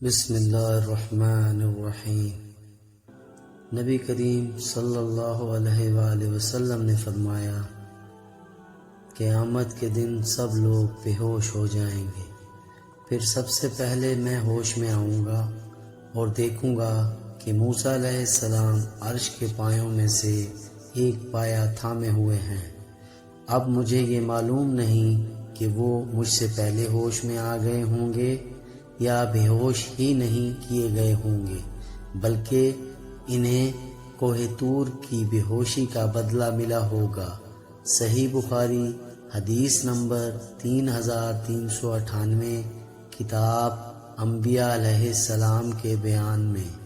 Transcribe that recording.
بسم اللہ الرحمن الرحیم۔ نبی کریم صلی اللہ علیہ وآلہ وسلم نے فرمایا، قیامت کے دن سب لوگ بے ہوش ہو جائیں گے، پھر سب سے پہلے میں ہوش میں آؤں گا اور دیکھوں گا کہ موسیٰ علیہ السلام عرش کے پایوں میں سے ایک پایا تھامے ہوئے ہیں۔ اب مجھے یہ معلوم نہیں کہ وہ مجھ سے پہلے ہوش میں آ گئے ہوں گے یا بے ہوش ہی نہیں کیے گئے ہوں گے، بلکہ انہیں کوہ طور کی بے ہوشی کا بدلہ ملا ہوگا۔ صحیح بخاری حدیث نمبر 3398، کتاب انبیاء علیہ السلام کے بیان میں۔